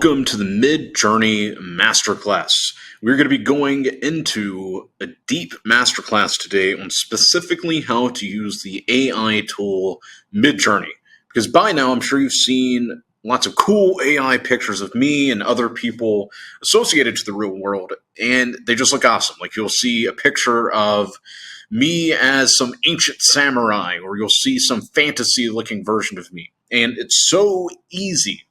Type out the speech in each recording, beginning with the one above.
Welcome to the Midjourney Masterclass. We're going to be going into a deep masterclass today on specifically how to use the AI tool Midjourney. Because by now, I'm sure you've seen lots of cool AI pictures of me and other people associated to the real world, and they just look awesome. Like you'll see a picture of me as some ancient samurai, or you'll see some fantasy-looking version of me. And it's so easy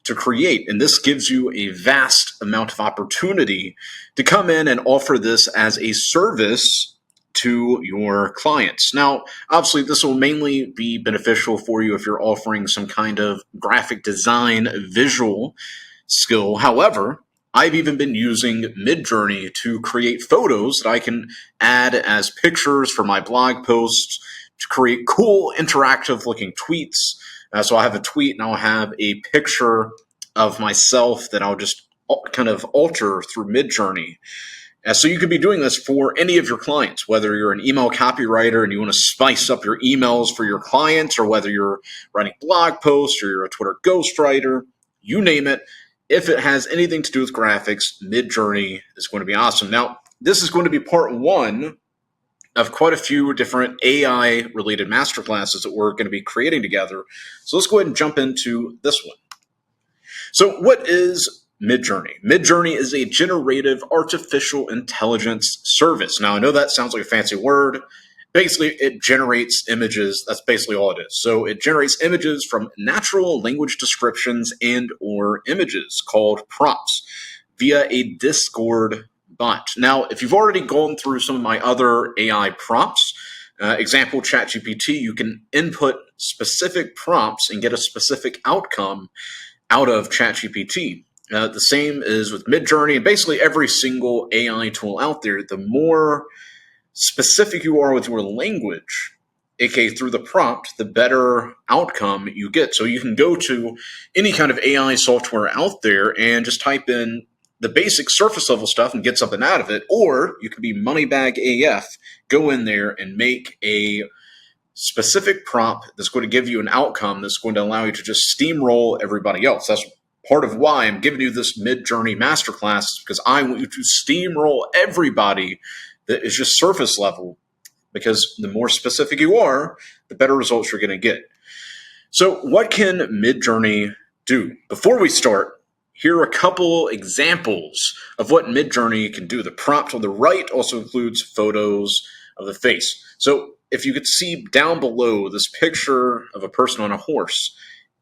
to create. And this gives you a vast amount of opportunity to come in and offer this as a service to your clients. Now, obviously, this will mainly be beneficial for you if you're offering some kind of graphic design visual skill. However, I've even been using Midjourney to create photos that I can add as pictures for my blog posts to create cool interactive looking tweets. So I'll have a tweet and I'll have a picture of myself that I'll just kind of alter through Midjourney. So you could be doing this for any of your clients, whether you're an email copywriter and you want to spice up your emails for your clients, or whether you're writing blog posts or you're a Twitter ghostwriter, you name it. If it has anything to do with graphics, Midjourney is going to be awesome. Now, this is going to be part one of quite a few different AI-related masterclasses that we're going to be creating together. So let's go ahead and jump into this one. So what is Midjourney? Midjourney is a generative artificial intelligence service. Now, I know that sounds like a fancy word. Basically, it generates images. That's basically all it is. So it generates images from natural language descriptions and or images called prompts via a Discord bot. Now, if you've already gone through some of my other AI prompts, example ChatGPT, you can input specific prompts and get a specific outcome out of ChatGPT. The same is with Midjourney, and basically every single AI tool out there. The more specific you are with your language, aka through the prompt, the better outcome you get. So you can go to any kind of AI software out there and just type in the basic surface level stuff and get something out of it, or you can be moneybag AF, go in there and make a specific prompt that's going to give you an outcome that's going to allow you to just steamroll everybody else. That's part of why I'm giving you this Midjourney Masterclass, is because I want you to steamroll everybody that is just surface level, because the more specific you are, the better results you're going to get. So what can Midjourney do? Before we start, here are a couple examples of what Midjourney can do. The prompt on the right also includes photos of the face. So if you could see down below this picture of a person on a horse,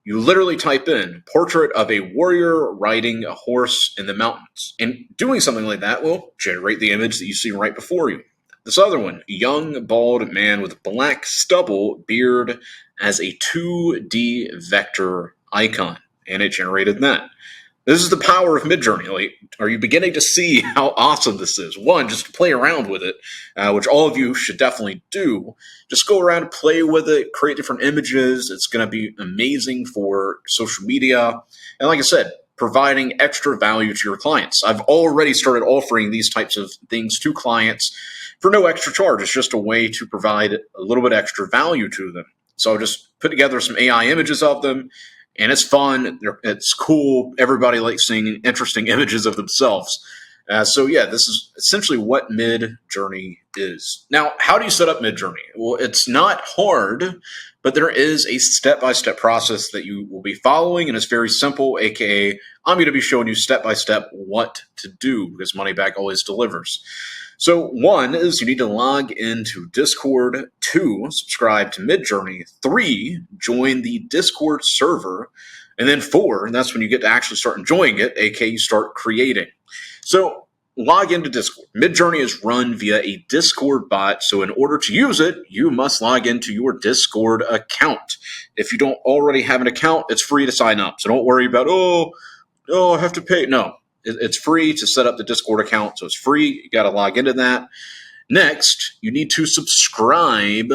you literally type in portrait of a warrior riding a horse in the mountains. And doing something like that will generate the image that you see right before you. This other one, young bald man with black stubble beard as a 2D vector icon. And it generated that. This is the power of Midjourney. Like, are you beginning to see how awesome this is? One, just to play around with it, which all of you should definitely do. Just go around and play with it, create different images. It's going to be amazing for social media. And like I said, providing extra value to your clients. I've already started offering these types of things to clients for no extra charge. It's just a way to provide a little bit extra value to them. So I'll just put together some AI images of them. And it's fun, it's cool, everybody likes seeing interesting images of themselves. So yeah, this is essentially what Midjourney is. Now, how do you set up Midjourney? Well, it's not hard, but there is a step-by-step process that you will be following, and it's very simple, aka I'm going to be showing you step-by-step what to do, because Moneyback always delivers. So 1 is you need to log into Discord. 2, subscribe to Midjourney. 3, join the Discord server. And then 4, and that's when you get to actually start enjoying it, aka you start creating. So log into Discord. Midjourney is run via a Discord bot, so in order to use it, you must log into your Discord account. If you don't already have an account, it's free to sign up. So don't worry about, I have to pay. No. It's free to set up the Discord account, so it's free. You got to log into that. Next, you need to subscribe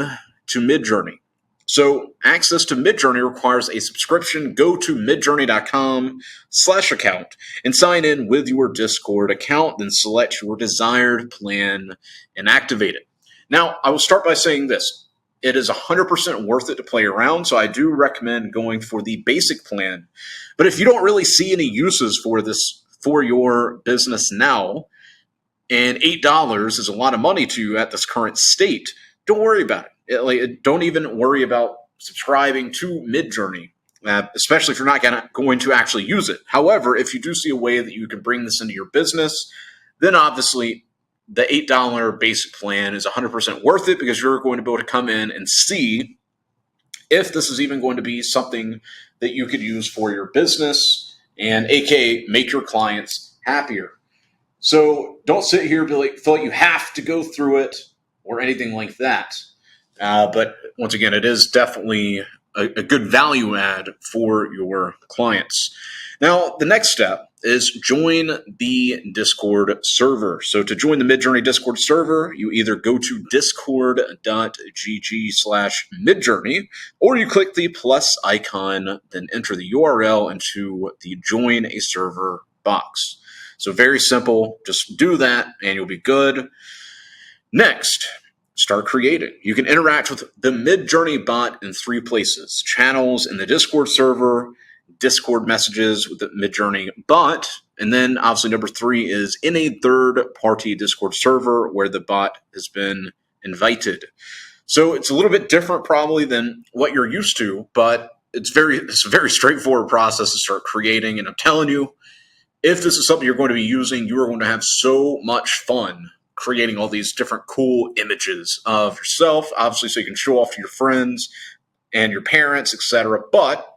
to Midjourney. So access to Midjourney requires a subscription. Go to midjourney.com/account and sign in with your Discord account, then select your desired plan and activate it. Now, I will start by saying this. it is 100% worth it to play around. So I do recommend going for the basic plan. But if you don't really see any uses for this for your business now, and $8 is a lot of money to you at this current state, don't worry about it. Don't even worry about subscribing to Midjourney, especially if you're not going to actually use it. However, if you do see a way that you can bring this into your business, then obviously the $8 basic plan is 100% worth it, because you're going to be able to come in and see if this is even going to be something that you could use for your business and aka make your clients happier. So don't sit here and feel like you have to go through it or anything like that. But once again, it is definitely a good value add for your clients. Now, the next step is join the Discord server. So to join the Midjourney Discord server, you either go to discord.gg/Midjourney, or you click the plus icon, then enter the URL into the join a server box. So very simple, just do that and you'll be good. Next, start creating. You can interact with the Midjourney bot in 3 places: channels in the Discord server, Discord messages with the Midjourney bot, and then obviously number 3 is in a third-party Discord server where the bot has been invited. So it's a little bit different probably than what you're used to, but it's a very straightforward process to start creating. And I'm telling you, if this is something you're going to be using, you are going to have so much fun creating all these different cool images of yourself, obviously, so you can show off to your friends and your parents, etc. But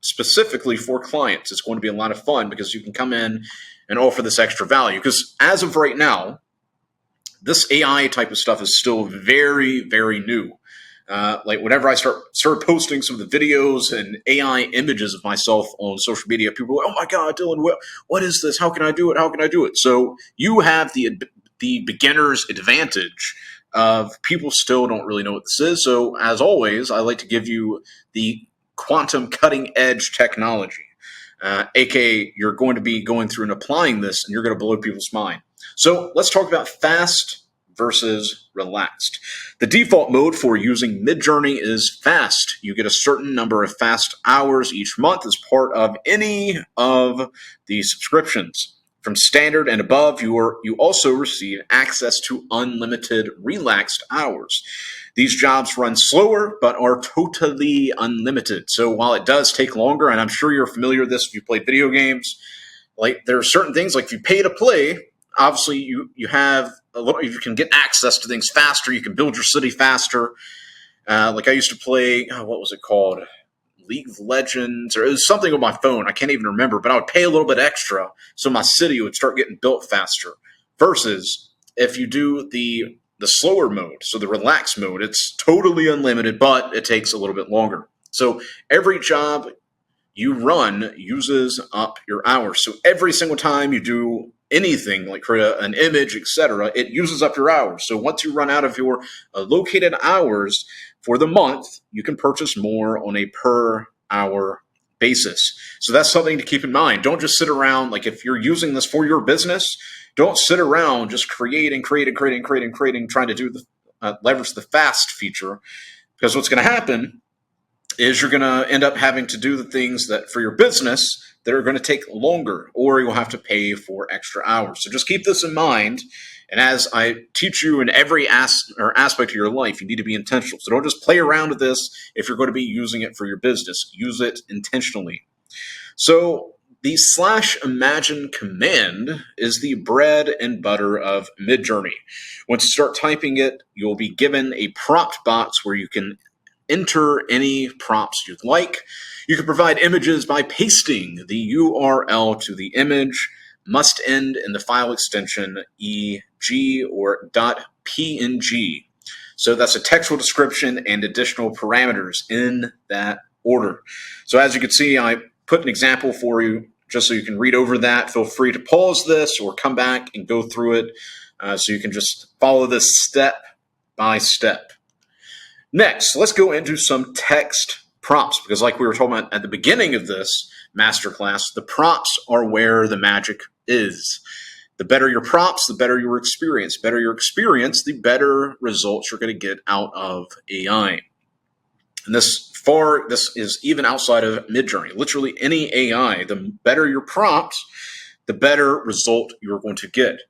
specifically for clients, it's going to be a lot of fun because you can come in and offer this extra value. Because as of right now, this AI type of stuff is still very, very new. Like whenever I start posting some of the videos and AI images of myself on social media, people are like, "Oh my God, Dylan, what is this? How can I do it? How can I do it?" So you have the beginner's advantage of people still don't really know what this is. So as always, I like to give you the quantum cutting edge technology, aka you're going to be going through and applying this, and you're going to blow people's mind. So let's talk about fast versus relaxed. The default mode for using Midjourney is fast. You get a certain number of fast hours each month as part of any of the subscriptions. From standard and above, you also receive access to unlimited relaxed hours. These jobs run slower, but are totally unlimited. So while it does take longer, and I'm sure you're familiar with this if you play video games, like there are certain things, like if you pay to play, obviously you have you can get access to things faster. You can build your city faster. Like I used to play, what was it called? League of Legends, or it was something on my phone. I can't even remember, but I would pay a little bit extra so my city would start getting built faster. Versus if you do the slower mode, so the relaxed mode, it's totally unlimited, but it takes a little bit longer. So every job you run uses up your hours. So every single time you do anything like create an image, etc., it uses up your hours. So once you run out of your allocated hours for the month, you can purchase more on a per hour basis. So that's something to keep in mind. Don't just sit around, like if you're using this for your business, don't sit around just creating, trying to do leverage the fast feature, because what's going to happen is you're going to end up having to do the things that for your business that are going to take longer, or you'll have to pay for extra hours. So just keep this in mind. And as I teach you in every aspect of your life, you need to be intentional. So don't just play around with this if you're going to be using it for your business. Use it intentionally. So the /imagine command is the bread and butter of Midjourney. Once you start typing it, you'll be given a prompt box where you can enter any prompts you'd like. You can provide images by pasting the URL to the image. Must end in the file extension EG or .png. So that's a textual description and additional parameters in that order. So as you can see, I put an example for you just so you can read over that. Feel free to pause this or come back and go through it so you can just follow this step by step. Next, let's go into some text prompts, because like we were talking about at the beginning of this masterclass, the prompts are where the magic is. The better your prompts, the better your experience. Better your experience, the better results you're going to get out of AI. And this is even outside of Midjourney. Literally any AI, the better your prompt, the better result you're going to get.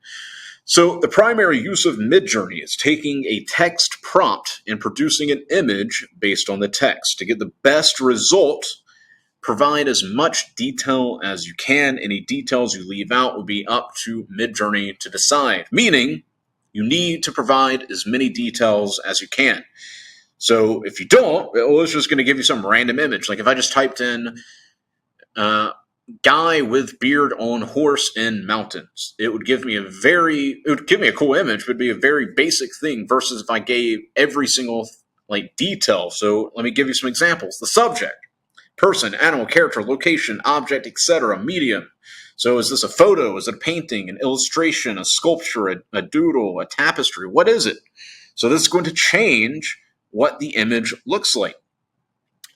So the primary use of Midjourney is taking a text prompt and producing an image based on the text. To get the best result, provide as much detail as you can. Any details you leave out will be up to Midjourney to decide, meaning you need to provide as many details as you can. So if you don't, it's just going to give you some random image. Like if I just typed in guy with beard on horse in mountains, it would give me a cool image, but it'd be a very basic thing versus if I gave every single detail. So let me give you some examples. The subject: person, animal, character, location, object, etc. Medium. So is this a photo? Is it a painting, an illustration, a sculpture, a doodle, a tapestry? What is it? So this is going to change what the image looks like.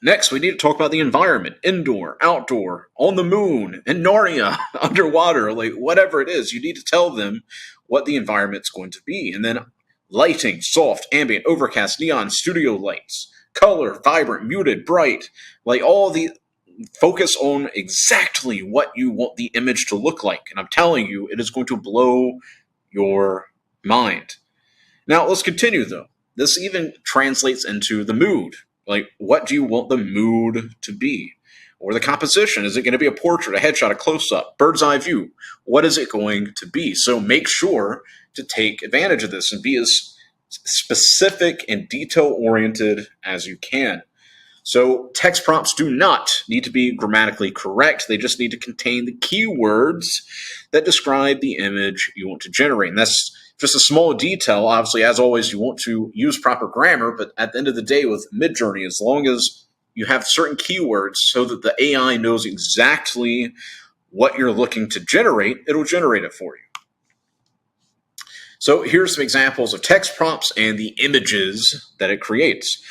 Next, we need to talk about the environment: indoor, outdoor, on the moon, in Narnia, underwater, whatever it is. You need to tell them what the environment's going to be. And then lighting: soft, ambient, overcast, neon, studio lights, color, vibrant, muted, bright, all the focus on exactly what you want the image to look like. And I'm telling you, it is going to blow your mind. Now, let's continue though. This even translates into the mood. What do you want the mood to be? Or the composition? Is it going to be a portrait, a headshot, a close-up, bird's eye view? What is it going to be? So make sure to take advantage of this and be as specific and detail-oriented as you can. So text prompts do not need to be grammatically correct. They just need to contain the keywords that describe the image you want to generate. And that's just a small detail. Obviously, as always, you want to use proper grammar, but at the end of the day with Midjourney, as long as you have certain keywords so that the AI knows exactly what you're looking to generate, it'll generate it for you. So here's some examples of text prompts and the images that it creates.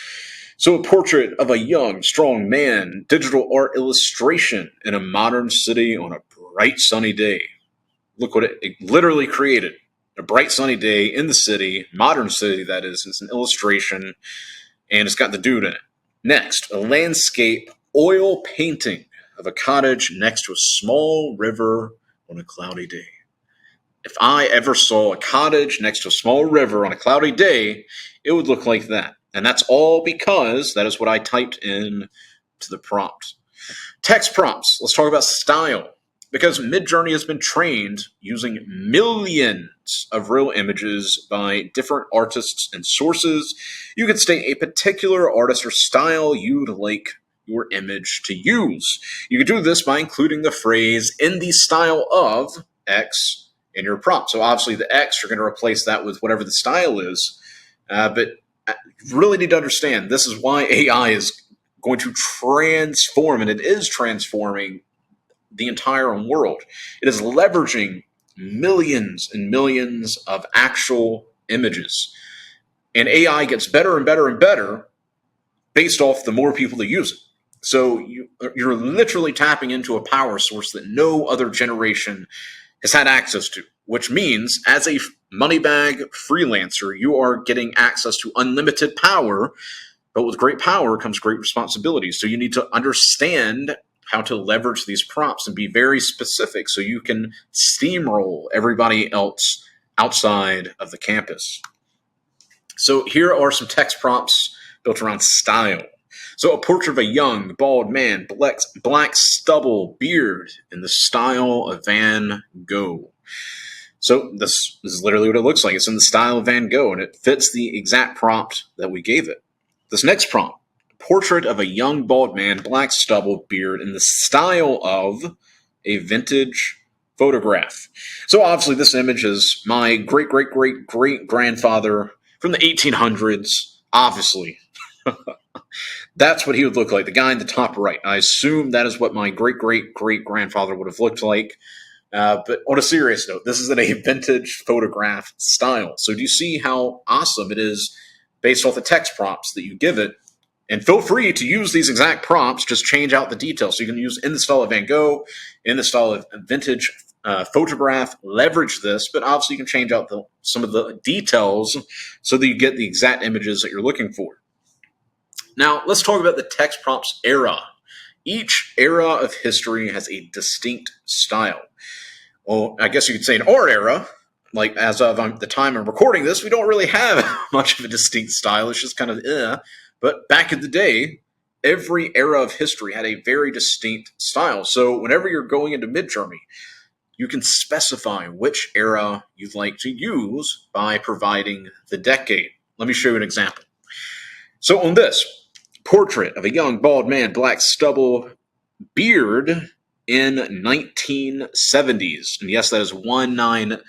So a portrait of a young, strong man, digital art illustration in a modern city on a bright, sunny day. Look what it literally created. A bright, sunny day in the city, modern city that is. It's an illustration, and it's got the dude in it. Next, a landscape oil painting of a cottage next to a small river on a cloudy day. If I ever saw a cottage next to a small river on a cloudy day, it would look like that. And that's all because that is what I typed in to the prompt. Text prompts. Let's talk about style. Because Midjourney has been trained using millions of real images by different artists and sources, you can state a particular artist or style you'd like your image to use. You can do this by including the phrase "in the style of X" in your prompt. So obviously the X, you're going to replace that with whatever the style is. But you really need to understand, this is why AI is going to transform, and it is transforming the entire world. It is leveraging millions and millions of actual images. And AI gets better and better and better based off the more people that use it. So you're literally tapping into a power source that no other generation has had access to, which means as a money bag freelancer, you are getting access to unlimited power, but with great power comes great responsibility. So you need to understand how to leverage these prompts and be very specific so you can steamroll everybody else outside of the campus. So here are some text prompts built around style. So a portrait of a young, bald man, black stubble, beard, in the style of Van Gogh. So this is literally what it looks like. It's in the style of Van Gogh, and it fits the exact prompt that we gave it. This next prompt: portrait of a young bald man, black stubble, beard, in the style of a vintage photograph. So obviously this image is my great-great-great-great-grandfather from the 1800s, obviously. That's what he would look like, the guy in the top right. I assume that is what my great-great-great-grandfather would have looked like. But on a serious note, this is in a vintage photograph style. So do you see how awesome it is based off the text prompts that you give it? And feel free to use these exact prompts, just change out the details. So you can use in the style of Van Gogh, in the style of vintage photograph, leverage this, but obviously you can change out some of the details so that you get the exact images that you're looking for. Now, let's talk about the text prompts era. Each era of history has a distinct style. Well, I guess you could say in our era, like as of the time I'm recording this, we don't really have much of a distinct style. It's just kind of. But back in the day, every era of history had a very distinct style. So whenever you're going into Midjourney, you can specify which era you'd like to use by providing the decade. Let me show you an example. So on this, portrait of a young bald man, black stubble, beard in 1970s. And yes, that is 1970S.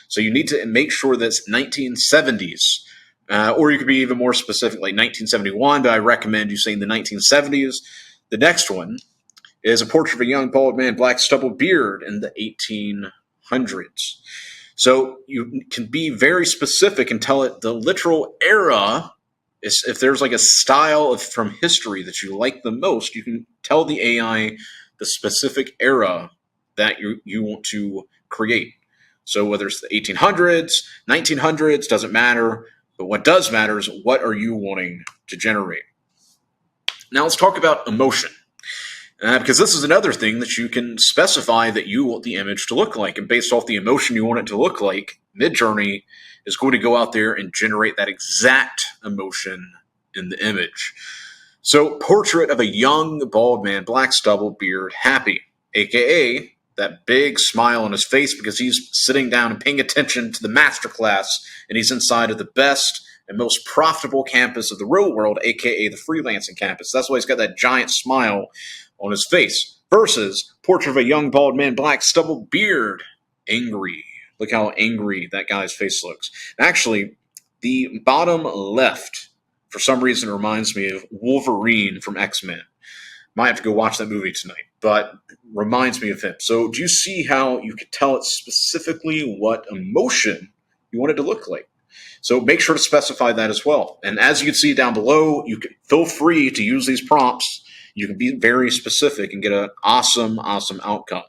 So you need to make sure that's 1970s. Or you could be even more specific, like 1971, but I recommend you saying the 1970s. The next one is a portrait of a young bald man, black stubble beard in the 1800s. So you can be very specific and tell it the literal era. If there's like a style from history that you like the most, you can tell the AI the specific era that you want to create. So whether it's the 1800s, 1900s, doesn't matter. But what does matter is what are you wanting to generate. Now let's talk about emotion. Because this is another thing that you can specify that you want the image to look like. And based off the emotion you want it to look like, Midjourney is going to go out there and generate that exact emotion in the image. So, portrait of a young bald man, black stubble, beard, happy, aka that big smile on his face because he's sitting down and paying attention to the masterclass, and he's inside of the best and most profitable campus of the real world, aka the freelancing campus. That's why he's got that giant smile on his face. Versus portrait of a young bald man, black stubble, beard, angry. Look how angry that guy's face looks. Actually, the bottom left, for some reason, reminds me of Wolverine from X-Men. Might have to go watch that movie tonight, but reminds me of him. So do you see how you could tell it specifically what emotion you want it to look like? So make sure to specify that as well. And as you can see down below, you can feel free to use these prompts. You can be very specific and get an awesome, awesome outcome.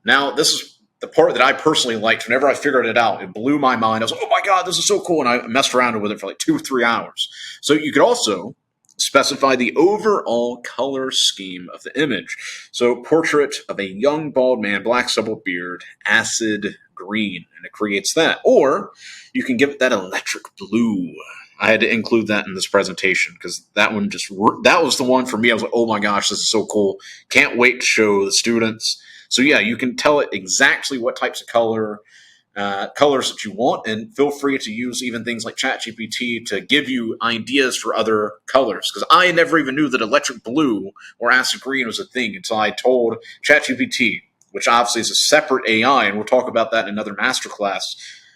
Now, this is the part that I personally liked. Whenever I figured it out, it blew my mind. I was like, oh my God, this is so cool. And I messed around with it for like 2 or 3 hours. So you could also specify the overall color scheme of the image. So portrait of a young bald man, black stubble beard, acid green, and it creates that. Or you can give it that electric blue. I had to include that in this presentation because that was the one for me. I was like, oh my gosh, this is so cool. Can't wait to show the students. So yeah, you can tell it exactly what types of colors that you want, and feel free to use even things like ChatGPT to give you ideas for other colors. Because I never even knew that electric blue or acid green was a thing until I told ChatGPT, which obviously is a separate AI, and we'll talk about that in another masterclass.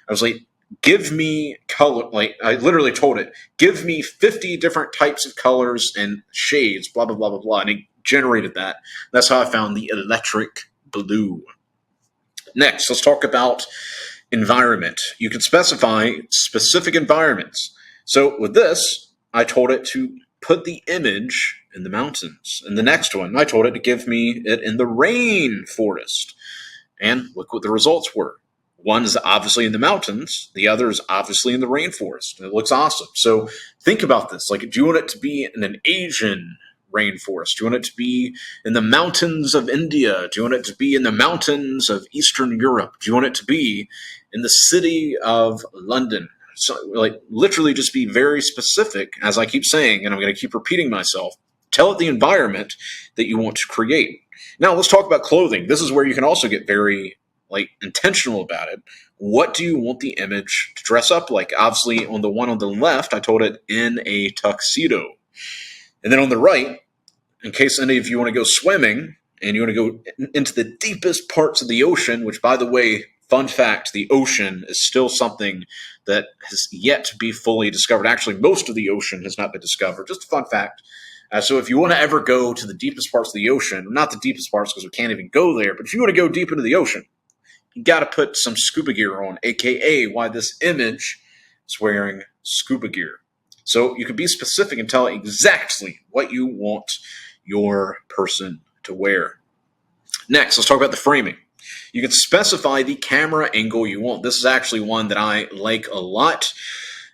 I was like, give me color. Like I literally told it, give me 50 different types of colors and shades, blah, blah, blah, blah, blah. And it generated that. That's how I found the electric blue. Next, let's talk about environment. You can specify specific environments. So with this, I told it to put the image in the mountains. And the next one, I told it to give me it in the rainforest. And look what the results were. One is obviously in the mountains. The other is obviously in the rainforest. It looks awesome. So think about this. Like, do you want it to be in an Asian rainforest? Do you want it to be in the mountains of India? Do you want it to be in the mountains of Eastern Europe? Do you want it to be in the city of London? So, like, literally just be very specific, as I keep saying, and I'm going to keep repeating myself. Tell it the environment that you want to create. Now, let's talk about clothing. This is where you can also get very intentional about it. What do you want the image to dress up like? Obviously, on the one on the left, I told it in a tuxedo. And then on the right, in case any of you want to go swimming and you want to go into the deepest parts of the ocean, which, by the way, fun fact, the ocean is still something that has yet to be fully discovered. Actually, most of the ocean has not been discovered. Just a fun fact. So if you want to ever go to the deepest parts of the ocean, not the deepest parts because we can't even go there, but if you want to go deep into the ocean, you got to put some scuba gear on, aka why this image is wearing scuba gear. So you can be specific and tell exactly what you want your person to wear. Next, let's talk about the framing. You can specify the camera angle you want. This is actually one that I like a lot.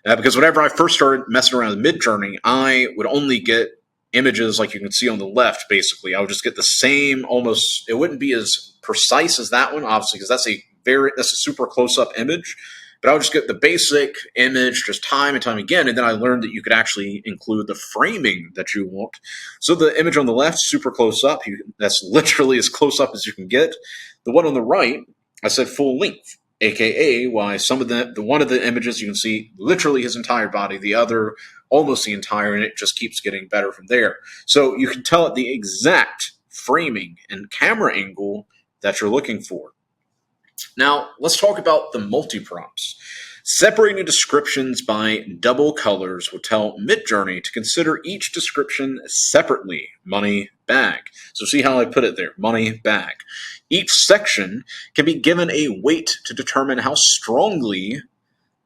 Because whenever I first started messing around with Midjourney, I would only get images like you can see on the left, basically. I would just get the same, almost, it wouldn't be as precise as that one, obviously, because that's a super close-up image. But I would just get the basic image just time and time again, and then I learned that you could actually include the framing that you want. So the image on the left, super close up, that's literally as close up as you can get. The one on the right, I said full length, aka why some of the one of the images you can see literally his entire body, the other almost the entire, and it just keeps getting better from there. So you can tell it the exact framing and camera angle that you're looking for. Now, let's talk about the multi-prompts. Separating descriptions by double colors will tell Midjourney to consider each description separately. Money, bag. So see how I put it there, money, bag. Each section can be given a weight to determine how strongly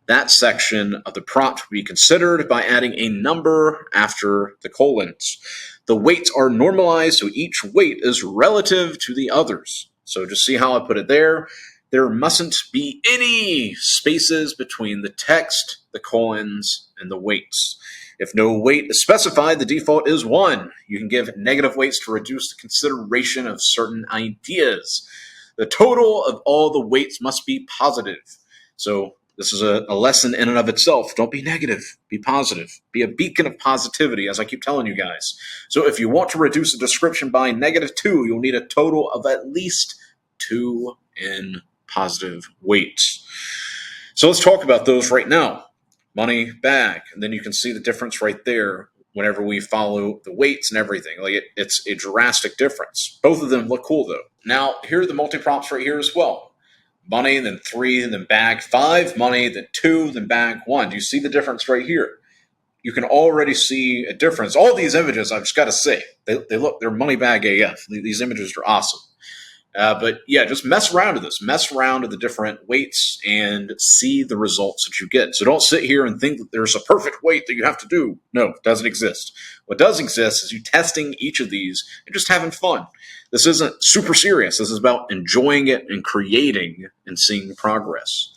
that section of the prompt will be considered by adding a number after the colons. The weights are normalized, so each weight is relative to the others. So just see how I put it there. There mustn't be any spaces between the text, the colons, and the weights. If no weight is specified, the default is 1. You can give negative weights to reduce the consideration of certain ideas. The total of all the weights must be positive. So this is a lesson in and of itself. Don't be negative. Be positive. Be a beacon of positivity, as I keep telling you guys. So if you want to reduce a description by -2, you'll need a total of at least 2 in positive weights. So let's talk about those right now. Money, bag, and then you can see the difference right there whenever we follow the weights and everything. Like it's a drastic difference. Both of them look cool though. Now, here are the multi-prompts right here as well. Money, then 3, and then bag 5, money, then 2, then bag 1. Do you see the difference right here? You can already see a difference. All these images, I've just got to say, they're money bag AF. These images are awesome. But yeah, just mess around with this. Mess around with the different weights and see the results that you get. So don't sit here and think that there's a perfect weight that you have to do. No, it doesn't exist. What does exist is you testing each of these and just having fun. This isn't super serious. This is about enjoying it and creating and seeing progress.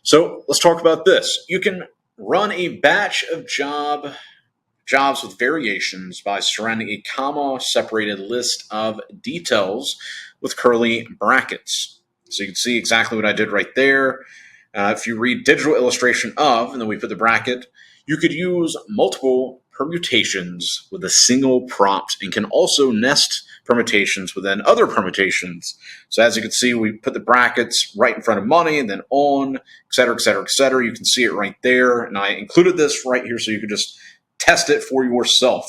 So let's talk about this. You can run a batch of jobs with variations by surrounding a comma-separated list of details with curly brackets. So you can see exactly what I did right there. If you read digital illustration of, and then we put the bracket, you could use multiple permutations with a single prompt and can also nest permutations within other permutations. So as you can see, we put the brackets right in front of money and then on, et cetera, et cetera, et cetera. You can see it right there. And I included this right here so you could just test it for yourself.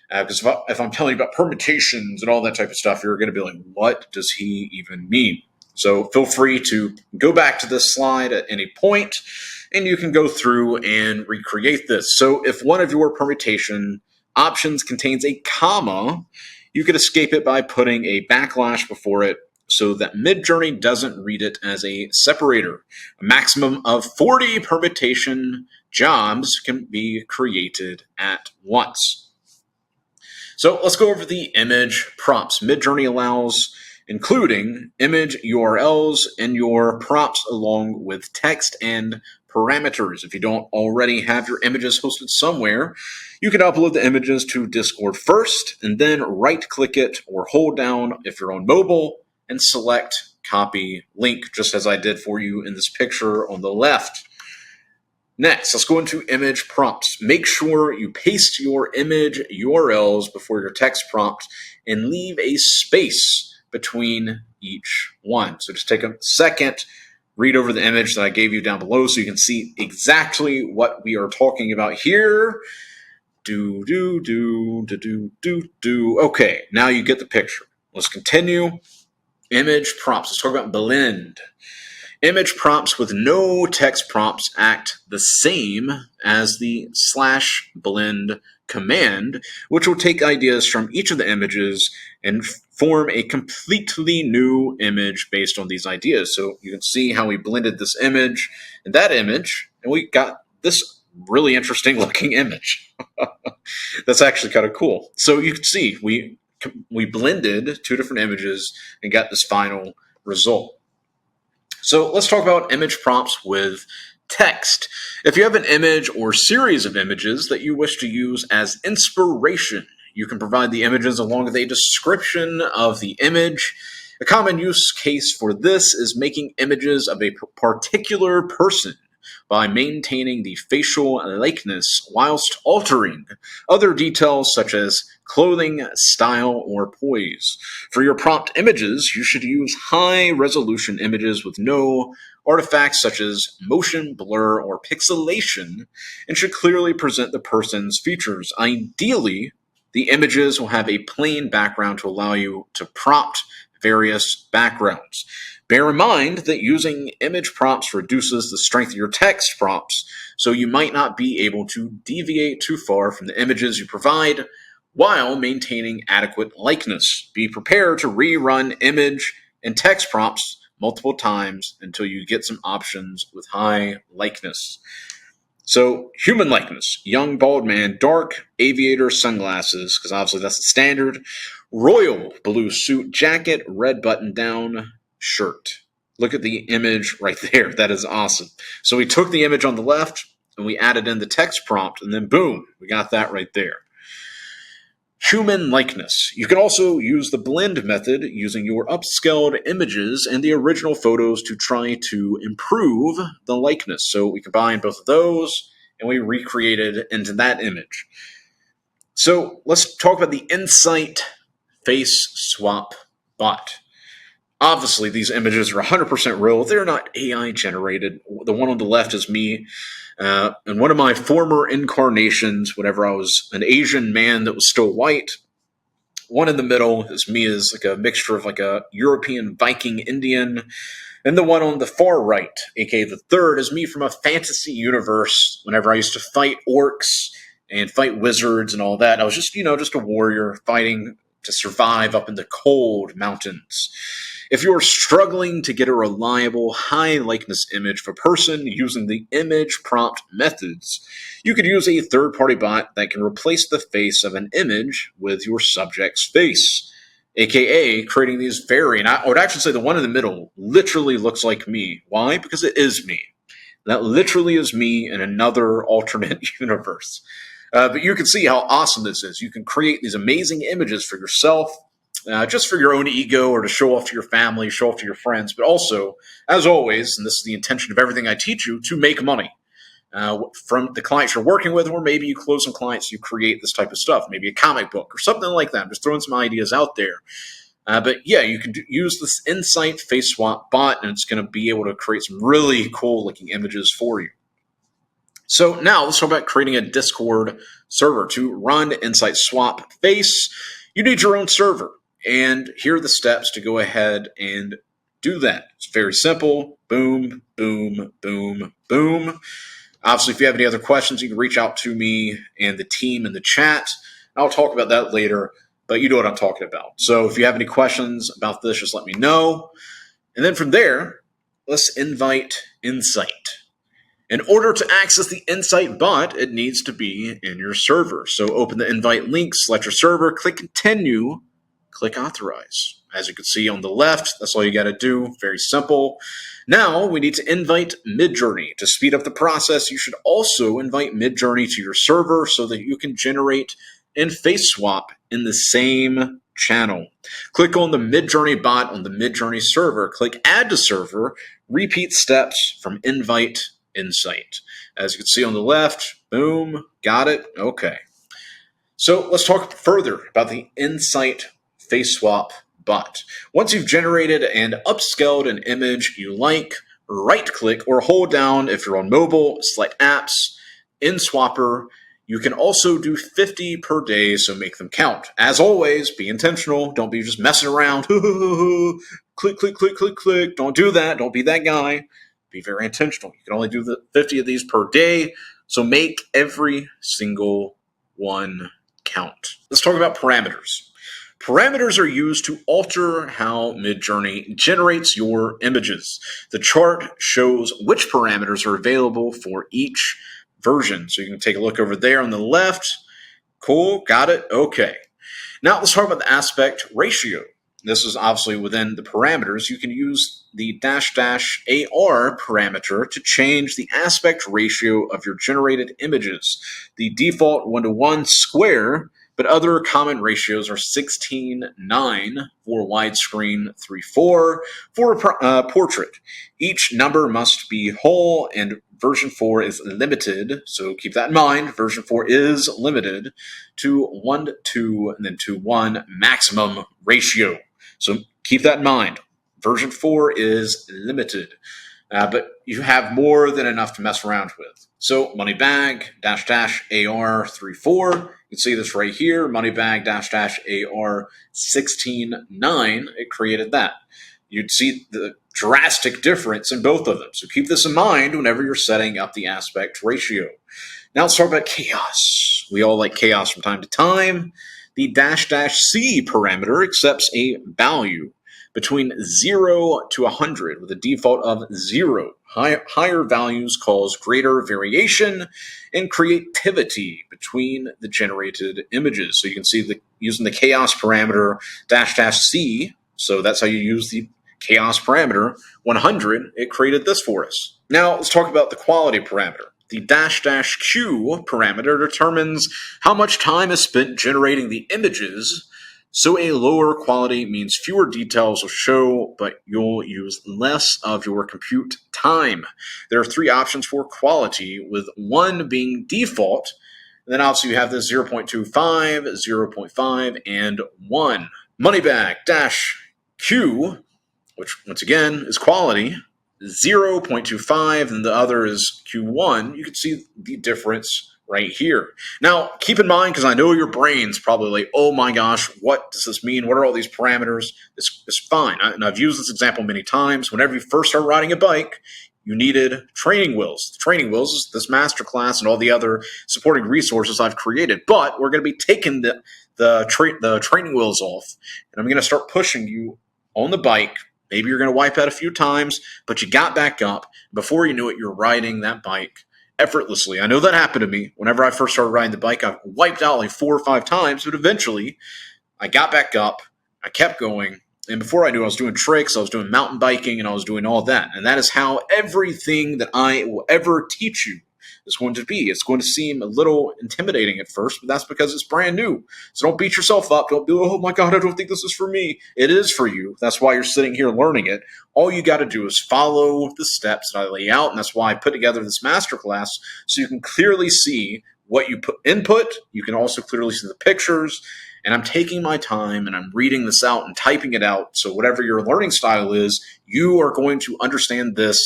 Because if I'm telling you about permutations and all that type of stuff, you're going to be like, what does he even mean? So feel free to go back to this slide at any point, and you can go through and recreate this. So if one of your permutation options contains a comma, you could escape it by putting a backslash before it so that Midjourney doesn't read it as a separator. A maximum of 40 permutation jobs can be created at once. So let's go over the image prompts. Midjourney allows including image URLs in your prompts along with text and parameters. If you don't already have your images hosted somewhere, you can upload the images to Discord first and then right-click it or hold down if you're on mobile and select copy link, just as I did for you in this picture on the left. Next, let's go into image prompts. Make sure you paste your image URLs before your text prompt and leave a space between each one. So just take a second, read over the image that I gave you down below so you can see exactly what we are talking about here. Okay, now you get the picture. Let's continue. Image prompts. Let's talk about blend. Image prompts with no text prompts act the same as the /blend command, which will take ideas from each of the images and form a completely new image based on these ideas. So you can see how we blended this image and that image, and we got this really interesting looking image. That's actually kind of cool. So you can see we blended two different images and got this final result. So let's talk about image prompts with text. If you have an image or series of images that you wish to use as inspiration, you can provide the images along with a description of the image. A common use case for this is making images of a particular person by maintaining the facial likeness whilst altering other details such as clothing, style, or poise. For your prompt images, you should use high-resolution images with no artifacts such as motion, blur, or pixelation, and should clearly present the person's features. Ideally, the images will have a plain background to allow you to prompt various backgrounds. Bear in mind that using image prompts reduces the strength of your text prompts, so you might not be able to deviate too far from the images you provide while maintaining adequate likeness. Be prepared to rerun image and text prompts multiple times until you get some options with high likeness. So, human likeness, young bald man, dark aviator sunglasses, because obviously that's the standard, royal blue suit jacket, red button down shirt. Look at the image right there. That is awesome. So we took the image on the left and we added in the text prompt, and then boom, we got that right there. Human likeness. You can also use the blend method using your upscaled images and the original photos to try to improve the likeness. So we combined both of those and we recreated into that image. So let's talk about the Insight Face Swap Bot. Obviously, these images are 100% real. They're not AI generated. The one on the left is me. And one of my former incarnations, whenever I was an Asian man that was still white. One in the middle is me as like a mixture of like a European Viking Indian. And the one on the far right, aka the third, is me from a fantasy universe whenever I used to fight orcs and fight wizards and all that. I was just, just a warrior fighting to survive up in the cold mountains. If you are struggling to get a reliable high likeness image of a person using the image prompt methods, you could use a third-party bot that can replace the face of an image with your subject's face, aka creating these variant. I would actually say the one in the middle literally looks like me. Why? Because it is me. That literally is me in another alternate universe. But you can see how awesome this is. You can create these amazing images for yourself, just for your own ego or to show off to your family, show off to your friends, but also, as always, and this is the intention of everything I teach you, to make money from the clients you're working with, or maybe you close some clients, you create this type of stuff, maybe a comic book or something like that. I'm just throwing some ideas out there. But yeah, you can use this Insight Face Swap bot, and it's going to be able to create some really cool looking images for you. So now let's talk about creating a Discord server. To run Insight Swap Face, you need your own server. And here are the steps to go ahead and do that. It's very simple. Boom, boom, boom, boom. Obviously, if you have any other questions, you can reach out to me and the team in the chat. I'll talk about that later, but you know what I'm talking about. So if you have any questions about this, just let me know. And then from there, let's invite Insight. In order to access the Insight bot, it needs to be in your server. So open the invite link, select your server, click continue, click authorize. As you can see on the left, that's all you got to do. Very simple. Now we need to invite Midjourney. To speed up the process, you should also invite Midjourney to your server so that you can generate and face swap in the same channel. Click on the Midjourney bot on the Midjourney server. Click add to server. Repeat steps from invite Insight. As you can see on the left, boom, got it. Okay. So let's talk further about the Insight Face Swap bot. Once you've generated and upscaled an image you like, right-click or hold down if you're on mobile, select apps, in Swapper. You can also do 50 per day, so make them count. As always, be intentional. Don't be just messing around. Click, click, click, click, click. Don't do that. Don't be that guy. Be very intentional. You can only do the 50 of these per day, so make every single one count. Let's talk about parameters. Parameters are used to alter how Midjourney generates your images. The chart shows which parameters are available for each version. So you can take a look over there on the left. Cool, got it, okay. Now let's talk about the aspect ratio. this is obviously within the parameters. You can use the --AR parameter to change the aspect ratio of your generated images. The default 1:1 square, but other common ratios are 16:9 for widescreen, 3:4 for portrait. Each number must be whole, and version 4 is limited, so keep that in mind. Version 4 is limited to 1:2 and then 2:1 maximum ratio. So keep that in mind. Version 4 is limited, but you have more than enough to mess around with. So Moneybag --AR 3:4. You can see this right here. Moneybag --AR 16:9. It created that. You'd see the drastic difference in both of them. So keep this in mind whenever you're setting up the aspect ratio. Now let's talk about chaos. We all like chaos from time to time. The --C parameter accepts a value between 0 to 100 with a default of 0. Higher values cause greater variation and creativity between the generated images. So you can see using the chaos parameter --C, so that's how you use the chaos parameter 100, it created this for us. Now let's talk about the quality parameter. The --Q parameter determines how much time is spent generating the images, so a lower quality means fewer details will show, but you'll use less of your compute time. There are 3 options for quality, with 1 being default. And then obviously you have this 0.25, 0.5, and 1. Moneybag -Q, which once again is quality, 0.25, and the other is Q1. You can see the difference right here. Now, keep in mind, because I know your brain's probably like, oh my gosh, what does this mean? What are all these parameters? It's fine. And I've used this example many times. Whenever you first start riding a bike, you needed training wheels. The training wheels is this masterclass and all the other supporting resources I've created. But we're going to be taking the training wheels off, and I'm going to start pushing you on the bike. Maybe you're going to wipe out a few times, but you got back up. Before you knew it, you're riding that bike effortlessly. I know that happened to me. Whenever I first started riding the bike, I wiped out like 4 or 5 times, but eventually I got back up, I kept going, and before I knew it, I was doing tricks, I was doing mountain biking, and I was doing all that. And that is how everything that I will ever teach you is going to be. It's going to seem a little intimidating at first, but that's because it's brand new. So don't beat yourself up. Don't be, oh my God, I don't think this is for me. It is for you. That's why you're sitting here learning it. All you got to do is follow the steps that I lay out, and that's why I put together this masterclass so you can clearly see what you input. You can also clearly see the pictures, and I'm taking my time and I'm reading this out and typing it out. So whatever your learning style is, you are going to understand this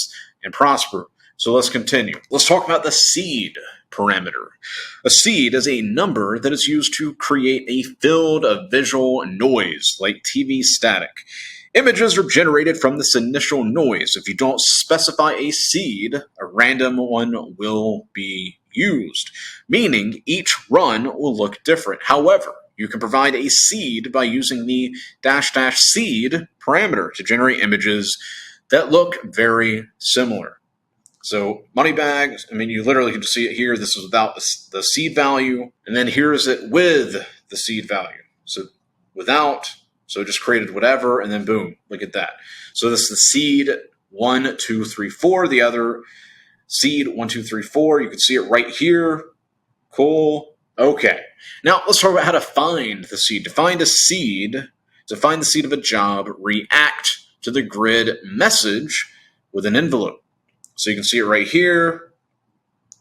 and prosper. So let's continue. Let's talk about the seed parameter. A seed is a number that is used to create a field of visual noise, like TV static. Images are generated from this initial noise. If you don't specify a seed, a random one will be used, meaning each run will look different. However, you can provide a seed by using the --seed parameter to generate images that look very similar. So Moneybag, I mean, you literally can just see it here. This is without the seed value, and then here's it with the seed value. So without, so it just created whatever, and then boom, look at that. So this is the seed 1, 2, 3, 4. The other seed 1, 2, 3, 4. You can see it right here. Cool. Okay. Now let's talk about how to find the seed. To find the seed of a job, react to the grid message with an envelope. So you can see it right here.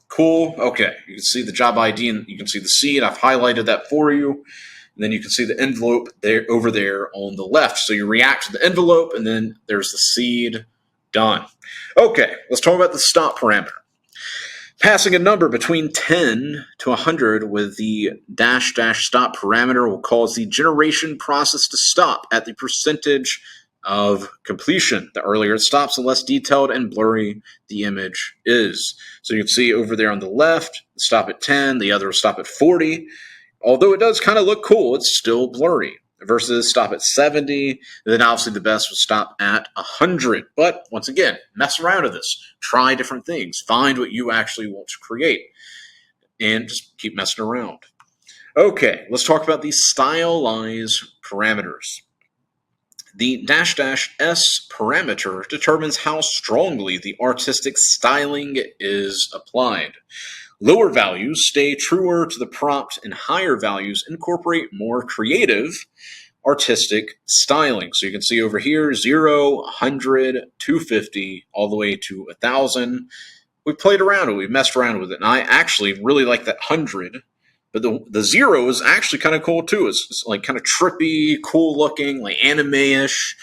Cool. Okay. You can see the job ID and you can see the seed. I've highlighted that for you. And then you can see the envelope there over there on the left. So you react to the envelope and then there's the seed. Done. Okay. Let's talk about the stop parameter. Passing a number between 10 to 100 with the --stop parameter will cause the generation process to stop at the percentage of completion. The earlier it stops, the less detailed and blurry the image is. So you can see over there on the left, stop at 10, the other stop at 40. Although it does kind of look cool, it's still blurry. Versus stop at 70, and then obviously the best would stop at 100. But once again, mess around with this. Try different things. Find what you actually want to create. And just keep messing around. Okay, let's talk about the stylize parameters. The dash dash S parameter determines how strongly the artistic styling is applied. Lower values stay truer to the prompt, and higher values incorporate more creative artistic styling. So you can see over here 0, 100, 250, all the way to 1,000. We played around with it, we messed around with it, and I actually really like that 100. But the 0 is actually kind of cool too. It's like kind of trippy, cool looking, like anime-ish.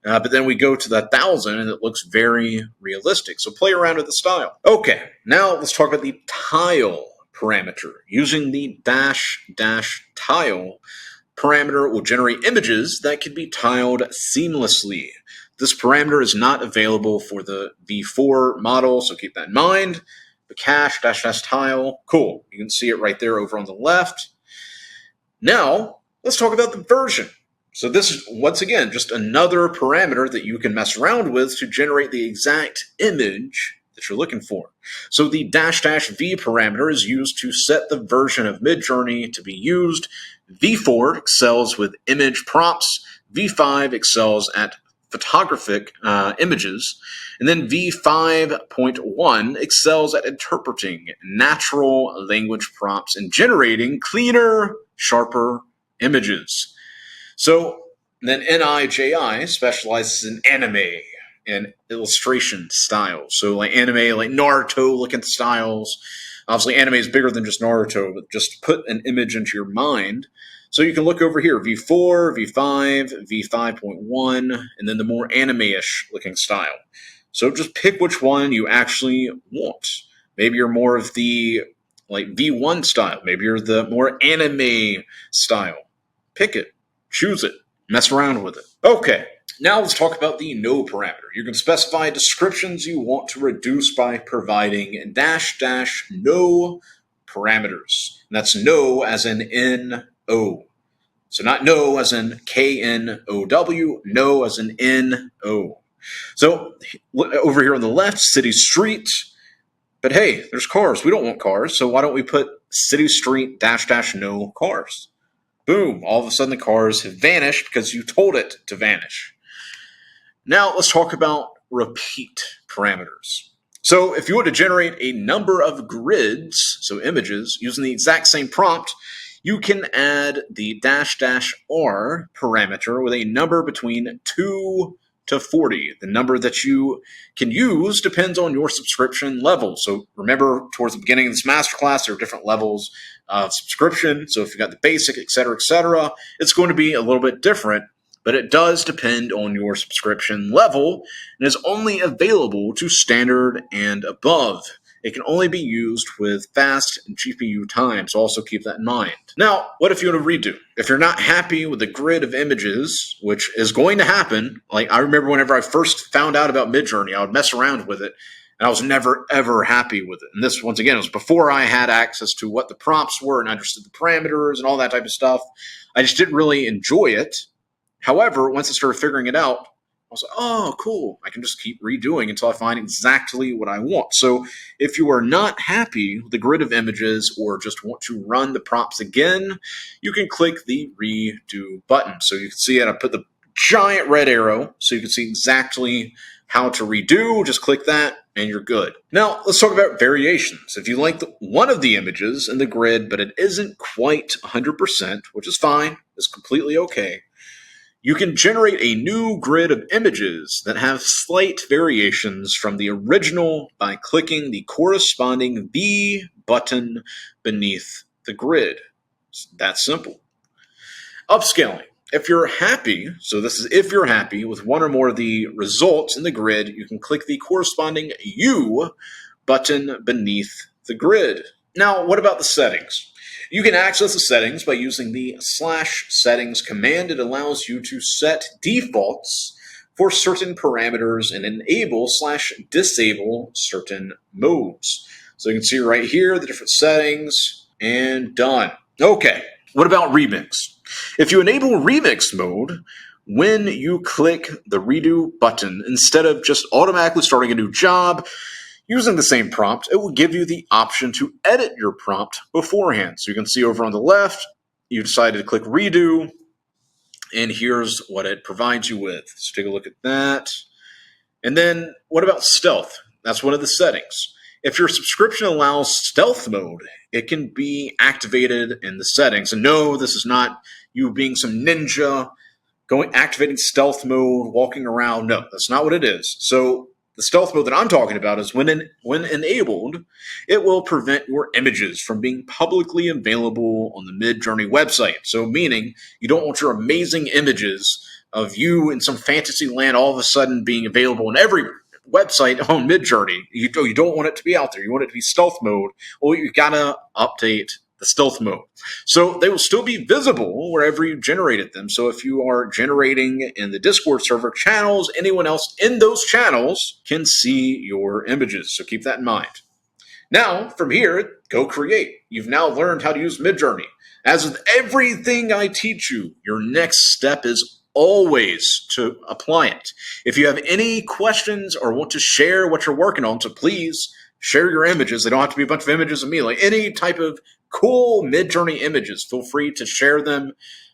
But then we go to the 1,000 and it looks very realistic. So play around with the style. Okay, now let's talk about the tile parameter. Using the dash dash tile parameter will generate images that can be tiled seamlessly. This parameter is not available for the V4 model, so keep that in mind. The cache dash dash tile, cool. You can see it right there over on the left. Now, let's talk about the version. So this is, once again, just another parameter that you can mess around with to generate the exact image that you're looking for. So the dash dash V parameter is used to set the version of Midjourney to be used. V4 excels with image prompts. V5 excels at photographic images. And then V5.1 excels at interpreting natural language prompts and generating cleaner, sharper images. So then MIDJOURNEY specializes in anime and illustration styles. So like anime, like Naruto looking styles. Obviously anime is bigger than just Naruto, but just put an image into your mind. So you can look over here, V4, V5, V5.1, and then the more anime-ish looking style. So just pick which one you actually want. Maybe you're more of the like V1 style. Maybe you're the more anime style. Pick it. Choose it. Mess around with it. Okay, now let's talk about the no parameter. You can specify descriptions you want to reduce by providing dash dash no parameters. And that's no as in N-O. So not no as in K-N-O-W, no as in N-O. So over here on the left, city, street. But hey, there's cars. We don't want cars, so why don't we put city, street, dash dash no cars? Boom, all of a sudden the cars have vanished because you told it to vanish. Now let's talk about repeat parameters. So if you want to generate a number of grids, so images, using the exact same prompt, you can add the dash dash R parameter with a number between 2 to 40. The number that you can use depends on your subscription level. So remember, towards the beginning of this masterclass, there are different levels of subscription. So if you've got the basic, etc., it's going to be a little bit different, but it does depend on your subscription level and is only available to standard and above. It can only be used with fast GPU time, so also keep that in mind. Now, what if you want to redo? If you're not happy with the grid of images, which is going to happen, like I remember whenever I first found out about Midjourney, I would mess around with it, and I was never, ever happy with it. And this, once again, was before I had access to what the prompts were and understood the parameters and all that type of stuff. I just didn't really enjoy it. However, once I started figuring it out, I was like, oh, cool. I can just keep redoing until I find exactly what I want. So if you are not happy with the grid of images or just want to run the prompts again, you can click the redo button. So you can see it. I put the giant red arrow so you can see exactly how to redo. Just click that and you're good. Now let's talk about variations. If you like one of the images in the grid, but it isn't quite 100%, which is fine, it's completely okay, you can generate a new grid of images that have slight variations from the original by clicking the corresponding V button beneath the grid. It's that simple. Upscaling. If you're happy, so this is if you're happy with one or more of the results in the grid, you can click the corresponding U button beneath the grid. Now, what about the settings? You can access the settings by using the /settings command. It allows you to set defaults for certain parameters and enable/disable certain modes. So you can see right here the different settings and done. Okay, what about remix? If you enable remix mode, when you click the redo button, instead of just automatically starting a new job, using the same prompt, it will give you the option to edit your prompt beforehand. So you can see over on the left, you decided to click redo, And here's what it provides you with. So take a look at that. And then what about stealth? That's one of the settings. If your subscription allows stealth mode, it can be activated in the settings. And no, this is not you being some ninja activating stealth mode, walking around. No, that's not what it is. So the stealth mode that I'm talking about is when enabled, it will prevent your images from being publicly available on the Midjourney website. So meaning you don't want your amazing images of you in some fantasy land all of a sudden being available on every website on Midjourney. You don't want it to be out there. You want it to be stealth mode. Well, you got to update the stealth mode. So they will still be visible wherever you generated them. So if you are generating in the Discord server channels, anyone else in those channels can see your images. So keep that in mind. Now, from here, go create. You've now learned how to use Midjourney. As with everything I teach you, your next step is always to apply it. If you have any questions or want to share what you're working on, so please share your images. They don't have to be a bunch of images of me. Like any type of cool Midjourney images, feel free to share them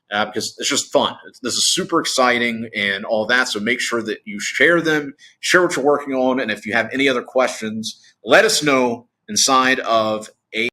because it's just fun. This is super exciting and all that. So make sure that you share them, share what you're working on. And if you have any other questions, let us know inside of